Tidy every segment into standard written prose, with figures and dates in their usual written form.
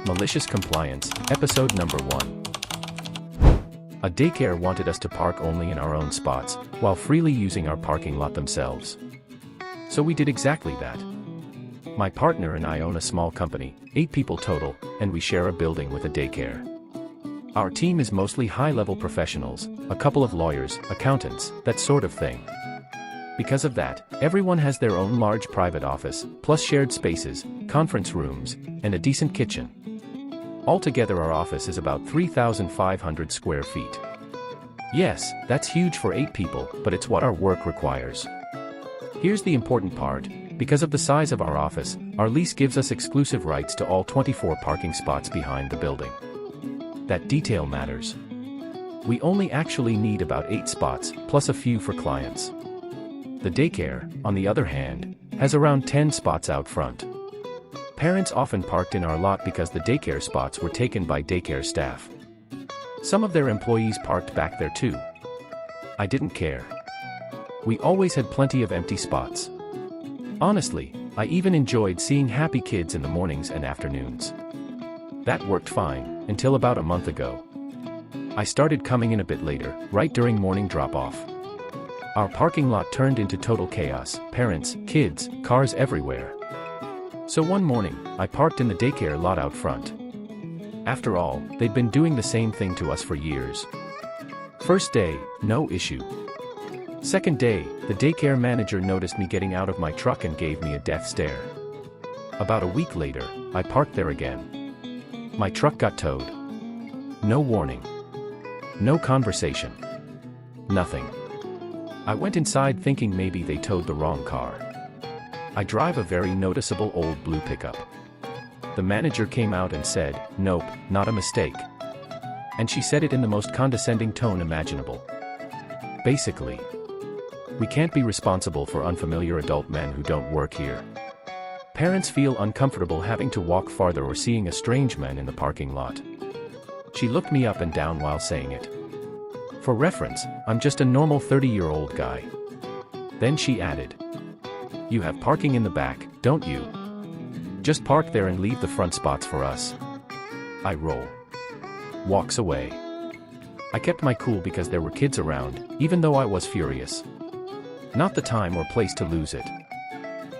Malicious Compliance, Episode Number 1. A daycare wanted us to park only in our own spots, while freely using our parking lot themselves. So we did exactly that. My partner and I own a small company, 8 people total, and we share a building with a daycare. Our team is mostly high-level professionals, a couple of lawyers, accountants, that sort of thing. Because of that, everyone has their own large private office, plus shared spaces, conference rooms, and a decent kitchen. Altogether our office is about 3,500 square feet. Yes, that's huge for 8 people, but it's what our work requires. Here's the important part. Because of the size of our office, our lease gives us exclusive rights to all 24 parking spots behind the building. That detail matters. We only actually need about 8 spots, plus a few for clients. The daycare, on the other hand, has around 10 spots out front. Parents often parked in our lot because the daycare spots were taken by daycare staff. Some of their employees parked back there too. I didn't care. We always had plenty of empty spots. Honestly, I even enjoyed seeing happy kids in the mornings and afternoons. That worked fine, until about a month ago. I started coming in a bit later, right during morning drop-off. Our parking lot turned into total chaos, parents, kids, cars everywhere. So one morning, I parked in the daycare lot out front. After all, they'd been doing the same thing to us for years. First day, no issue. Second day, the daycare manager noticed me getting out of my truck and gave me a death stare. About a week later, I parked there again. My truck got towed. No warning. No conversation. Nothing. I went inside thinking maybe they towed the wrong car. I drive a very noticeable old blue pickup. The manager came out and said, "Nope, not a mistake." And she said it in the most condescending tone imaginable. Basically, we can't be responsible for unfamiliar adult men who don't work here. Parents feel uncomfortable having to walk farther or seeing a strange man in the parking lot. She looked me up and down while saying it. For reference, I'm just a normal 30-year-old guy. Then she added, "You have parking in the back, don't you? Just park there and leave the front spots for us." I roll. Walks away. I kept my cool because there were kids around, even though I was furious. Not the time or place to lose it.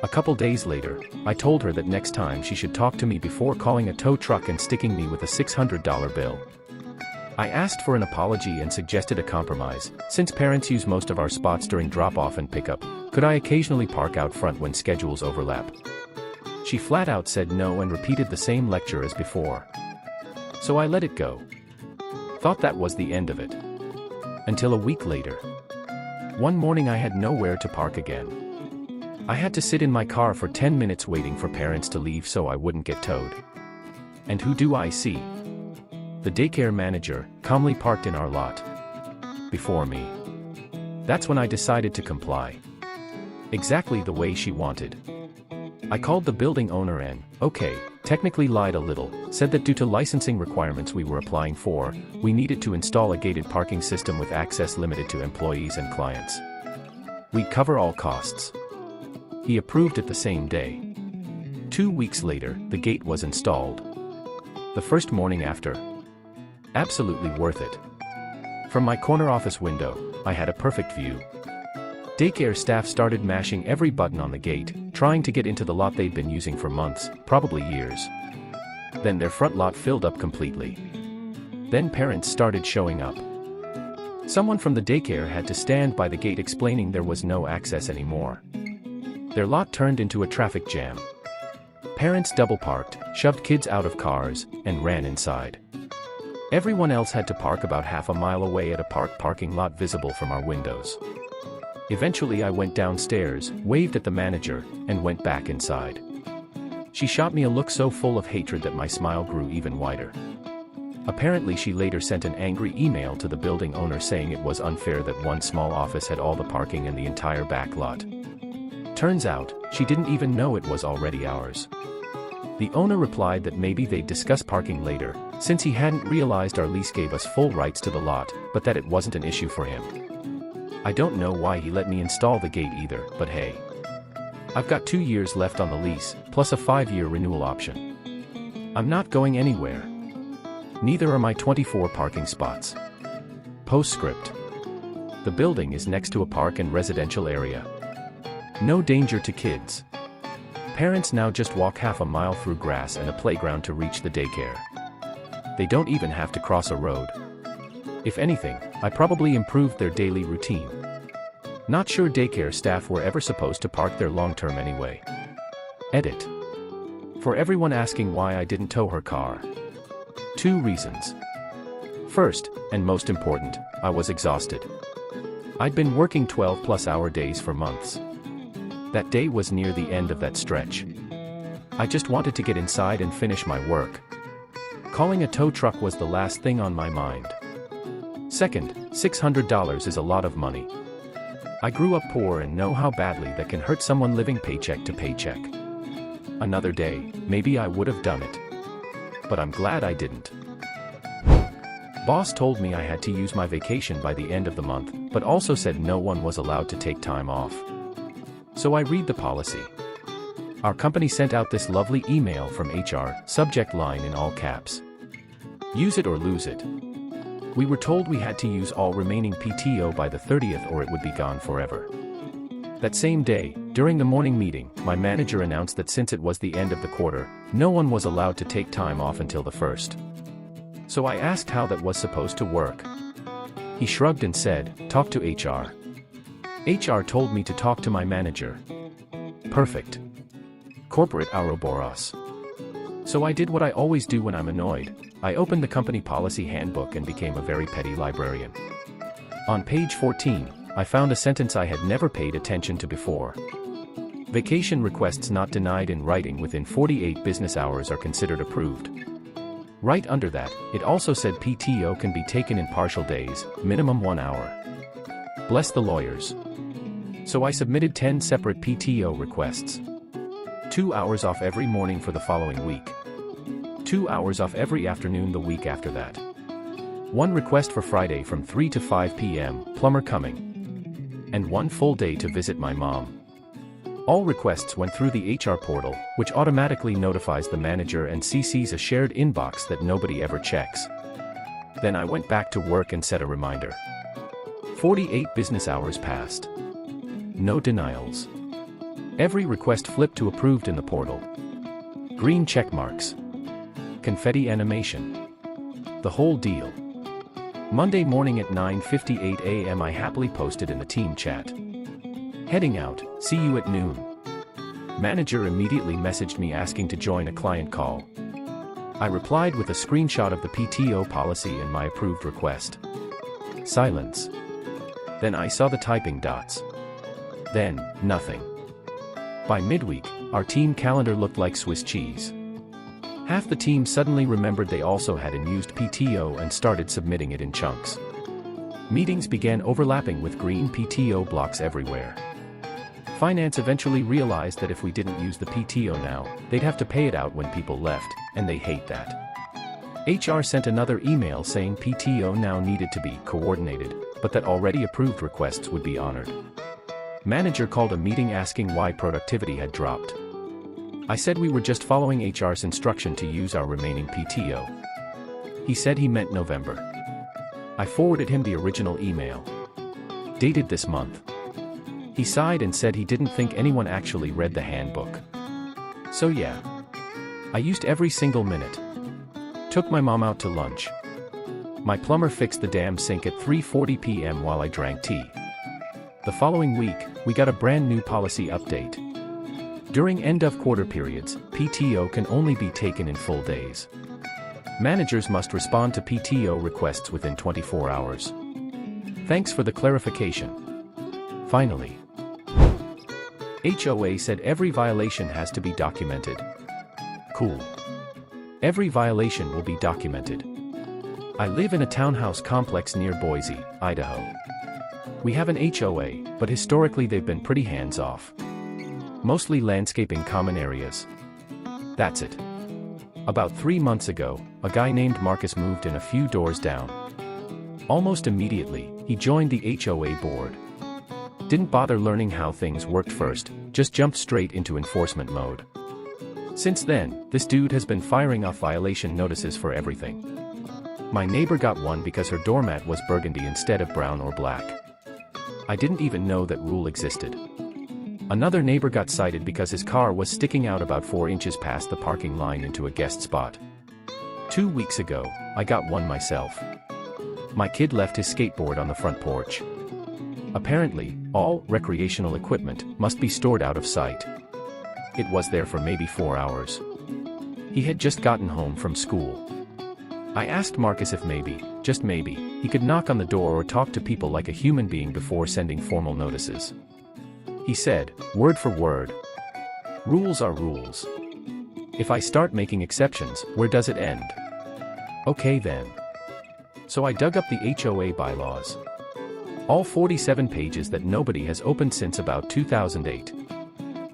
A couple days later, I told her that next time she should talk to me before calling a tow truck and sticking me with a $600 bill. I asked for an apology and suggested a compromise. Since parents use most of our spots during drop-off and pickup, could I occasionally park out front when schedules overlap? She flat out said no and repeated the same lecture as before. So I let it go. Thought that was the end of it. Until a week later. One morning I had nowhere to park again. I had to sit in my car for 10 minutes waiting for parents to leave so I wouldn't get towed. And who do I see? The daycare manager, calmly parked in our lot. Before me. That's when I decided to comply. Exactly the way she wanted. I called the building owner and, okay, technically lied a little, said that due to licensing requirements we were applying for, we needed to install a gated parking system with access limited to employees and clients. We'd cover all costs. He approved it the same day. 2 weeks later, the gate was installed. The first morning after. Absolutely worth it. From my corner office window, I had a perfect view. Daycare staff started mashing every button on the gate, trying to get into the lot they'd been using for months, probably years. Then their front lot filled up completely. Then parents started showing up. Someone from the daycare had to stand by the gate explaining there was no access anymore. Their lot turned into a traffic jam. Parents double parked, shoved kids out of cars, and ran inside. Everyone else had to park about half a mile away at a parking lot visible from our windows. Eventually I went downstairs, waved at the manager, and went back inside. She shot me a look so full of hatred that my smile grew even wider. Apparently she later sent an angry email to the building owner saying it was unfair that one small office had all the parking in the entire back lot. Turns out, she didn't even know it was already ours. The owner replied that maybe they'd discuss parking later, since he hadn't realized our lease gave us full rights to the lot, but that it wasn't an issue for him. I don't know why he let me install the gate either, but hey. I've got 2 years left on the lease, plus a 5-year renewal option. I'm not going anywhere. Neither are my 24 parking spots. Postscript. The building is next to a park and residential area. No danger to kids. Parents now just walk half a mile through grass and a playground to reach the daycare. They don't even have to cross a road. If anything, I probably improved their daily routine. Not sure daycare staff were ever supposed to park there long-term anyway. Edit. For everyone asking why I didn't tow her car. 2 reasons. First, and most important, I was exhausted. I'd been working 12-plus-hour days for months. That day was near the end of that stretch. I just wanted to get inside and finish my work. Calling a tow truck was the last thing on my mind. Second, $600 is a lot of money. I grew up poor and know how badly that can hurt someone living paycheck to paycheck. Another day, maybe I would have done it. But I'm glad I didn't. Boss told me I had to use my vacation by the end of the month, but also said no one was allowed to take time off. So I read the policy. Our company sent out this lovely email from HR, subject line in all caps. Use it or lose it. We were told we had to use all remaining PTO by the 30th or it would be gone forever. That same day, during the morning meeting, my manager announced that since it was the end of the quarter, no one was allowed to take time off until the 1st. So I asked how that was supposed to work. He shrugged and said, "Talk to HR." HR told me to talk to my manager. Perfect. Corporate Ouroboros. So I did what I always do when I'm annoyed. I opened the company policy handbook and became a very petty librarian. On page 14, I found a sentence I had never paid attention to before. Vacation requests not denied in writing within 48 business hours are considered approved. Right under that, it also said PTO can be taken in partial days, minimum 1 hour. Bless the lawyers. So I submitted 10 separate PTO requests. 2 hours off every morning for the following week. 2 hours off every afternoon the week after that. 1 request for Friday from 3 to 5 p.m., plumber coming. And 1 full day to visit my mom. All requests went through the HR portal, which automatically notifies the manager and CCs a shared inbox that nobody ever checks. Then I went back to work and set a reminder. 48 business hours passed. No denials. Every request flipped to approved in the portal. Green check marks. Confetti animation. The whole deal. Monday morning at 9:58 a.m. I happily posted in the team chat. Heading out, see you at noon. Manager immediately messaged me asking to join a client call. I replied with a screenshot of the PTO policy and my approved request. Silence. Then I saw the typing dots. Then, nothing. By midweek, our team calendar looked like Swiss cheese. Half the team suddenly remembered they also had unused PTO and started submitting it in chunks. Meetings began overlapping with green PTO blocks everywhere. Finance eventually realized that if we didn't use the PTO now, they'd have to pay it out when people left, and they hate that. HR sent another email saying PTO now needed to be coordinated, but that already approved requests would be honored. Manager called a meeting asking why productivity had dropped. I said we were just following HR's instruction to use our remaining PTO. He said he meant November. I forwarded him the original email. Dated this month. He sighed and said he didn't think anyone actually read the handbook. So yeah. I used every single minute. Took my mom out to lunch. My plumber fixed the damn sink at 3:40 p.m. while I drank tea. The following week, we got a brand new policy update. During end-of-quarter periods, PTO can only be taken in full days. Managers must respond to PTO requests within 24 hours. Thanks for the clarification. Finally. HOA said every violation has to be documented. Cool. Every violation will be documented. I live in a townhouse complex near Boise, Idaho. We have an HOA, but historically they've been pretty hands-off. Mostly landscaping common areas. That's it. About 3 months ago, a guy named Marcus moved in a few doors down. Almost immediately, he joined the HOA board. Didn't bother learning how things worked first, just jumped straight into enforcement mode. Since then, this dude has been firing off violation notices for everything. My neighbor got one because her doormat was burgundy instead of brown or black. I didn't even know that rule existed. Another neighbor got cited because his car was sticking out about 4 inches past the parking line into a guest spot. 2 weeks ago, I got one myself. My kid left his skateboard on the front porch. Apparently, all recreational equipment must be stored out of sight. It was there for maybe 4 hours. He had just gotten home from school. I asked Marcus if maybe, just maybe, he could knock on the door or talk to people like a human being before sending formal notices. He said, word for word, rules are rules. If I start making exceptions, where does it end? Okay then. So I dug up the HOA bylaws. All 47 pages that nobody has opened since about 2008.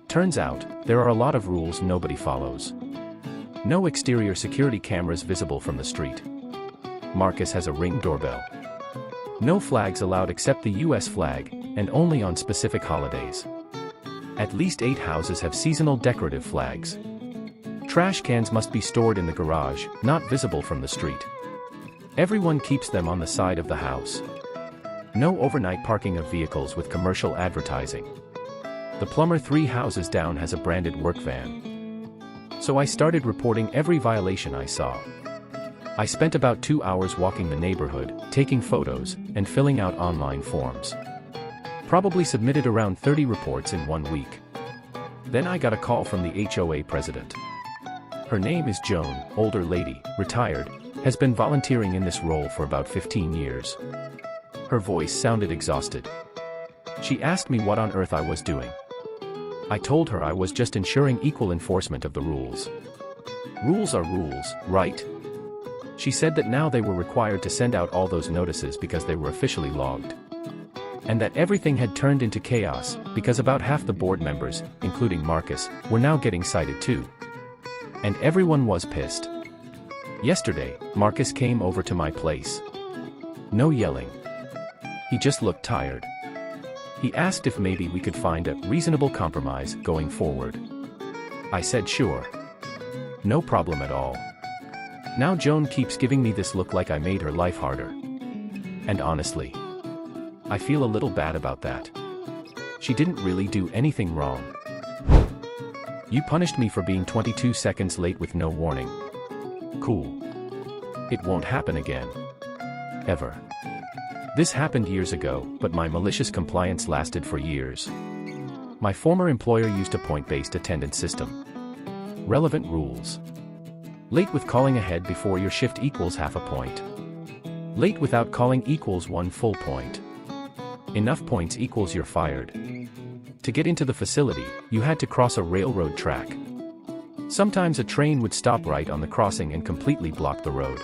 Turns out, there are a lot of rules nobody follows. No exterior security cameras visible from the street. Marcus has a Ring doorbell. No flags allowed except the US flag, and only on specific holidays. At least 8 houses have seasonal decorative flags. Trash cans must be stored in the garage, not visible from the street. Everyone keeps them on the side of the house. No overnight parking of vehicles with commercial advertising. The plumber 3 houses down has a branded work van. So I started reporting every violation I saw. I spent about 2 hours walking the neighborhood, taking photos, and filling out online forms. Probably submitted around 30 reports in 1 week. Then I got a call from the HOA president. Her name is Joan, older lady, retired, has been volunteering in this role for about 15 years. Her voice sounded exhausted. She asked me what on earth I was doing. I told her I was just ensuring equal enforcement of the rules. Rules are rules, right? She said that now they were required to send out all those notices because they were officially logged. And that everything had turned into chaos, because about half the board members, including Marcus, were now getting cited too. And everyone was pissed. Yesterday, Marcus came over to my place. No yelling. He just looked tired. He asked if maybe we could find a reasonable compromise going forward. I said sure. No problem at all. Now Joan keeps giving me this look like I made her life harder. And honestly, I feel a little bad about that. She didn't really do anything wrong. You punished me for being 22 seconds late with no warning. Cool. It won't happen again. Ever. This happened years ago, but my malicious compliance lasted for years. My former employer used a point-based attendance system. Relevant rules. Late with calling ahead before your shift equals half a point. Late without calling equals 1 full point. Enough points equals you're fired. To get into the facility, you had to cross a railroad track. Sometimes a train would stop right on the crossing and completely block the road.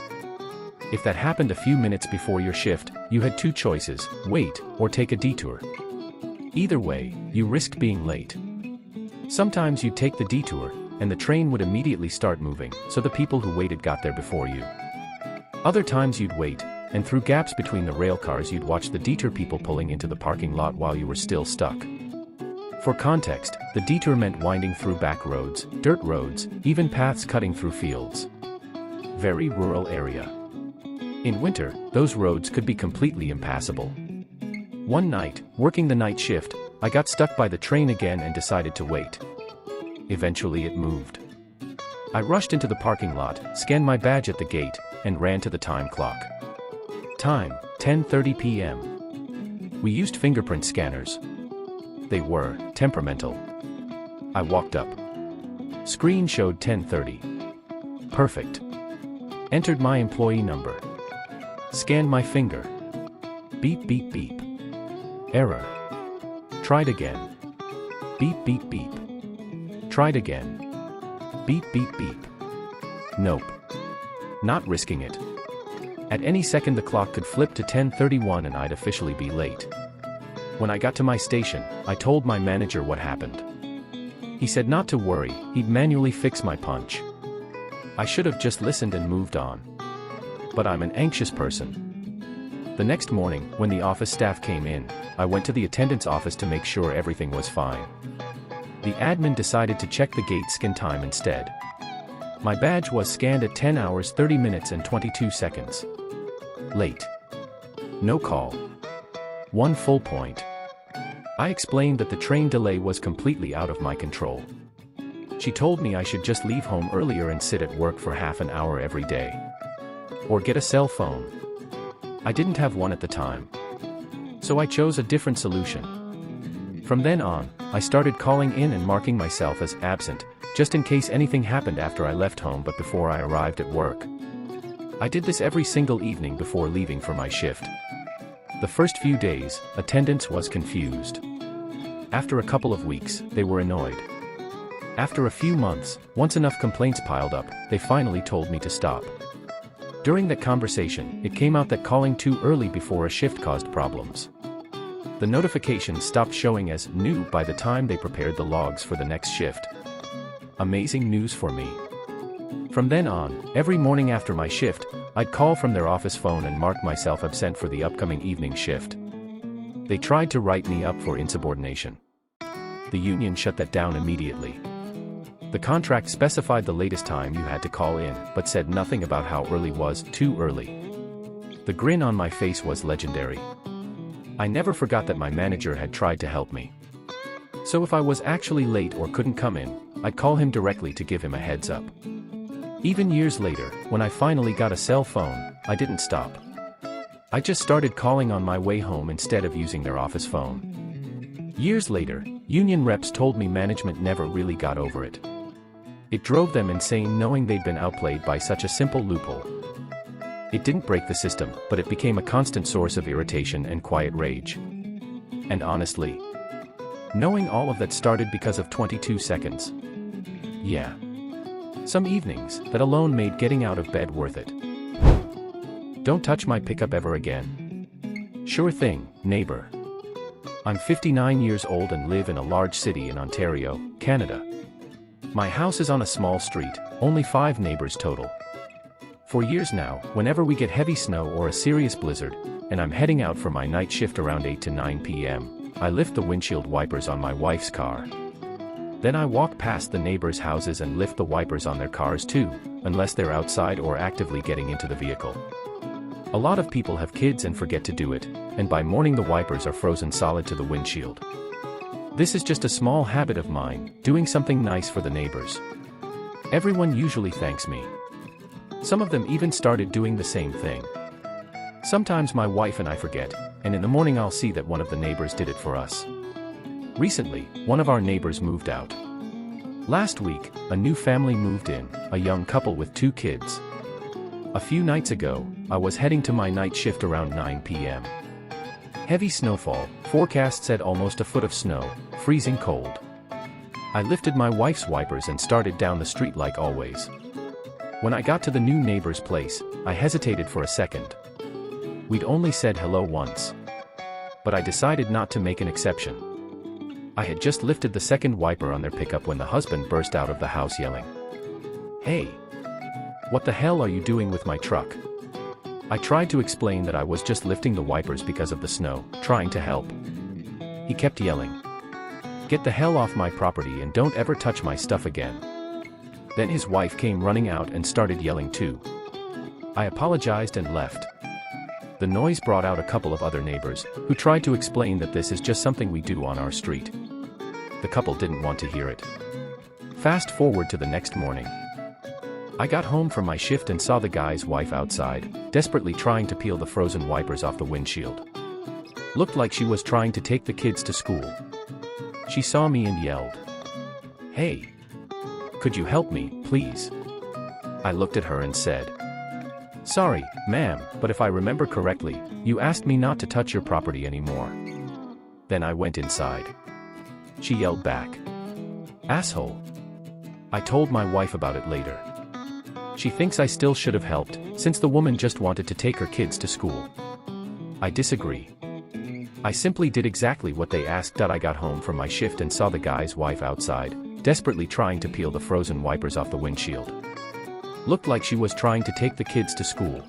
If that happened a few minutes before your shift, you had 2 choices, wait, or take a detour. Either way, you risked being late. Sometimes you'd take the detour, and the train would immediately start moving, so the people who waited got there before you. Other times you'd wait, and through gaps between the rail cars you'd watch the detour people pulling into the parking lot while you were still stuck. For context, the detour meant winding through back roads, dirt roads, even paths cutting through fields. Very rural area. In winter, those roads could be completely impassable. One night, working the night shift, I got stuck by the train again and decided to wait. Eventually it moved. I rushed into the parking lot, scanned my badge at the gate, and ran to the time clock. Time, 10:30 p.m. We used fingerprint scanners. They were temperamental. I walked up. Screen showed 10:30. Perfect. Entered my employee number. Scanned my finger. Beep beep beep. Error. Tried again. Beep beep beep. Tried again. Beep beep beep. Nope. Not risking it. At any second the clock could flip to 10:31 and I'd officially be late. When I got to my station, I told my manager what happened. He said not to worry, he'd manually fix my punch. I should have just listened and moved on. But I'm an anxious person. The next morning, when the office staff came in, I went to the attendance office to make sure everything was fine. The admin decided to check the gate scan time instead. My badge was scanned at 10 hours 30 minutes and 22 seconds. Late. No call. 1 full point. I explained that the train delay was completely out of my control. She told me I should just leave home earlier and sit at work for half an hour every day. Or get a cell phone. I didn't have one at the time. So I chose a different solution. From then on, I started calling in and marking myself as absent, just in case anything happened after I left home but before I arrived at work. I did this every single evening before leaving for my shift. The first few days, attendance was confused. After a couple of weeks, they were annoyed. After a few months, once enough complaints piled up, they finally told me to stop. During that conversation, it came out that calling too early before a shift caused problems. The notifications stopped showing as new by the time they prepared the logs for the next shift. Amazing news for me. From then on, every morning after my shift, I'd call from their office phone and mark myself absent for the upcoming evening shift. They tried to write me up for insubordination. The union shut that down immediately. The contract specified the latest time you had to call in, but said nothing about how early was too early. The grin on my face was legendary. I never forgot that my manager had tried to help me. So if I was actually late or couldn't come in, I'd call him directly to give him a heads up. Even years later, when I finally got a cell phone, I didn't stop. I just started calling on my way home instead of using their office phone. Years later, union reps told me management never really got over it. It drove them insane knowing they'd been outplayed by such a simple loophole. It didn't break the system, but it became a constant source of irritation and quiet rage. And honestly, knowing all of that started because of 22 seconds. Yeah. Some evenings, that alone made getting out of bed worth it. Don't touch my pickup ever again. Sure thing, neighbor. I'm 59 years old and live in a large city in Ontario, Canada. My house is on a small street, only 5 neighbors total. For years now, whenever we get heavy snow or a serious blizzard, and I'm heading out for my night shift around 8 to 9 p.m., I lift the windshield wipers on my wife's car. Then I walk past the neighbors' houses and lift the wipers on their cars too, unless they're outside or actively getting into the vehicle. A lot of people have kids and forget to do it, and by morning the wipers are frozen solid to the windshield. This is just a small habit of mine, doing something nice for the neighbors. Everyone usually thanks me. Some of them even started doing the same thing. Sometimes my wife and I forget, and in the morning I'll see that one of the neighbors did it for us. Recently, one of our neighbors moved out. Last week, a new family moved in, a young couple with 2 kids. A few nights ago, I was heading to my night shift around 9 p.m. Heavy snowfall, forecast said almost a foot of snow, freezing cold. I lifted my wife's wipers and started down the street like always. When I got to the new neighbor's place, I hesitated for a second. We'd only said hello once. But I decided not to make an exception. I had just lifted the second wiper on their pickup when the husband burst out of the house yelling, "Hey! What the hell are you doing with my truck?" I tried to explain that I was just lifting the wipers because of the snow, trying to help. He kept yelling, "Get the hell off my property and don't ever touch my stuff again." Then his wife came running out and started yelling too. I apologized and left. The noise brought out a couple of other neighbors, who tried to explain that this is just something we do on our street. The couple didn't want to hear it. Fast forward to the next morning. I got home from my shift and saw the guy's wife outside, desperately trying to peel the frozen wipers off the windshield. Looked like she was trying to take the kids to school. She saw me and yelled, "Hey! Could you help me, please?" I looked at her and said, "Sorry, ma'am, but if I remember correctly, you asked me not to touch your property anymore." Then I went inside. She yelled back, "Asshole." I told my wife about it later. She thinks I still should have helped, since the woman just wanted to take her kids to school. I disagree. I simply did exactly what they asked. I got home from my shift and saw the guy's wife outside, desperately trying to peel the frozen wipers off the windshield. Looked like she was trying to take the kids to school.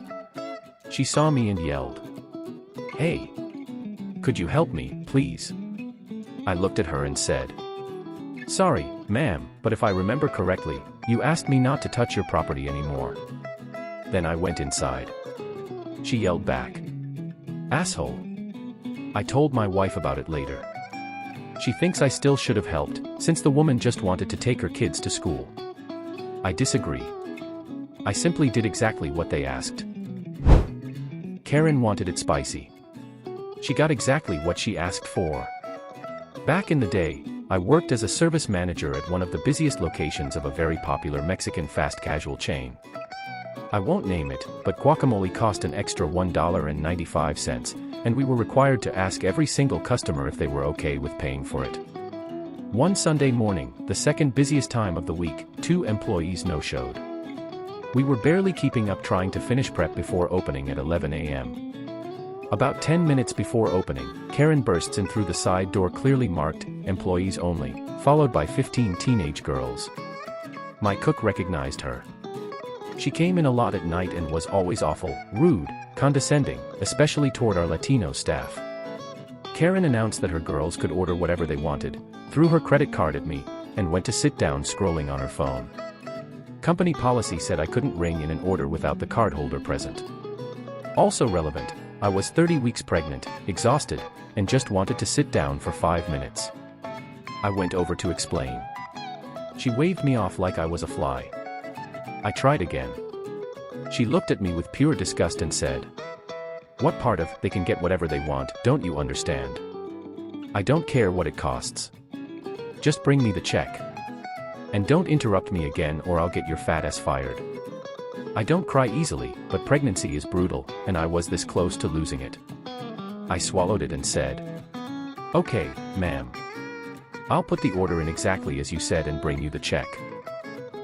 She saw me and yelled, "Hey! Could you help me, please?" I looked at her and said, Sorry, ma'am, but if I remember correctly, you asked me not to touch your property anymore. Then I went inside. She yelled back. Asshole. I told my wife about it later. She thinks I still should have helped, since the woman just wanted to take her kids to school. I disagree. I simply did exactly what they asked. Karen wanted it spicy. She got exactly what she asked for. Back in the day, I worked as a service manager at one of the busiest locations of a very popular Mexican fast casual chain. I won't name it, but guacamole cost an extra $1.95, and we were required to ask every single customer if they were okay with paying for it. One Sunday morning, the second busiest time of the week, 2 employees no-showed. We were barely keeping up trying to finish prep before opening at 11 a.m. About 10 minutes before opening, Karen bursts in through the side door clearly marked, "Employees only," followed by 15 teenage girls. My cook recognized her. She came in a lot at night and was always awful, rude, condescending, especially toward our Latino staff. Karen announced that her girls could order whatever they wanted, threw her credit card at me, and went to sit down scrolling on her phone. Company policy said I couldn't ring in an order without the cardholder present. Also relevant, I was 30 weeks pregnant, exhausted, and just wanted to sit down for 5 minutes. I went over to explain. She waved me off like I was a fly. I tried again. She looked at me with pure disgust and said, "What part of 'they can get whatever they want' don't you understand? I don't care what it costs. Just bring me the check. And don't interrupt me again or I'll get your fat ass fired." I don't cry easily, but pregnancy is brutal, and I was this close to losing it. I swallowed it and said, "Okay, ma'am. I'll put the order in exactly as you said and bring you the check."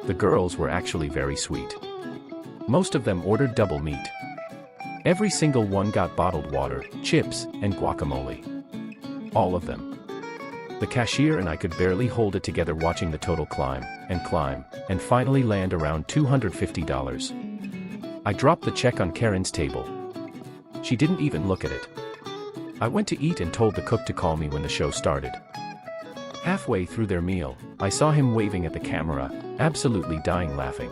The girls were actually very sweet. Most of them ordered double meat. Every single one got bottled water, chips, and guacamole. All of them. The cashier and I could barely hold it together watching the total climb, and finally land around $250. I dropped the check on Karen's table. She didn't even look at it. I went to eat and told the cook to call me when the show started. Halfway through their meal, I saw him waving at the camera, absolutely dying laughing.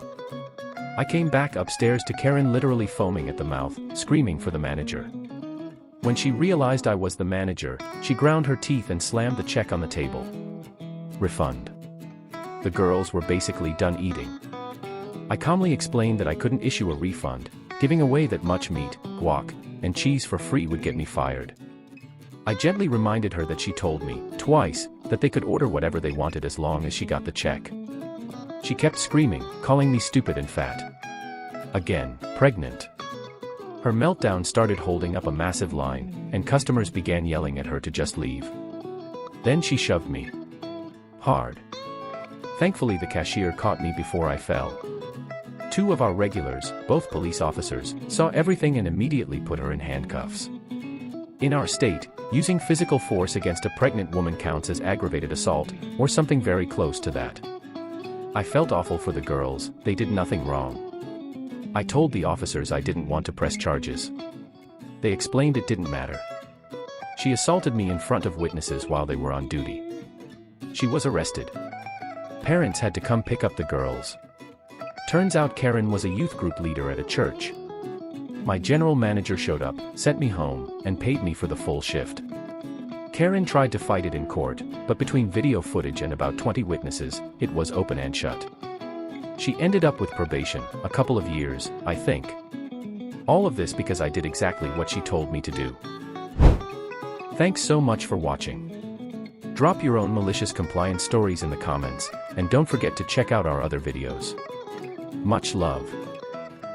I came back upstairs to Karen literally foaming at the mouth, screaming for the manager. When she realized I was the manager, she ground her teeth and slammed the check on the table. Refund. The girls were basically done eating. I calmly explained that I couldn't issue a refund, giving away that much meat, guac, and cheese for free would get me fired. I gently reminded her that she told me, twice, that they could order whatever they wanted as long as she got the check. She kept screaming, calling me stupid and fat. Again, pregnant. Her meltdown started holding up a massive line, and customers began yelling at her to just leave. Then she shoved me. Hard. Thankfully the cashier caught me before I fell. 2 of our regulars, both police officers, saw everything and immediately put her in handcuffs. In our state, using physical force against a pregnant woman counts as aggravated assault, or something very close to that. I felt awful for the girls, they did nothing wrong. I told the officers I didn't want to press charges. They explained it didn't matter. She assaulted me in front of witnesses while they were on duty. She was arrested. Parents had to come pick up the girls. Turns out Karen was a youth group leader at a church. My general manager showed up, sent me home, and paid me for the full shift. Karen tried to fight it in court, but between video footage and about 20 witnesses, it was open and shut. She ended up with probation, a couple of years, I think. All of this because I did exactly what she told me to do. Thanks so much for watching. Drop your own malicious compliance stories in the comments, and don't forget to check out our other videos. Much love.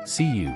See you.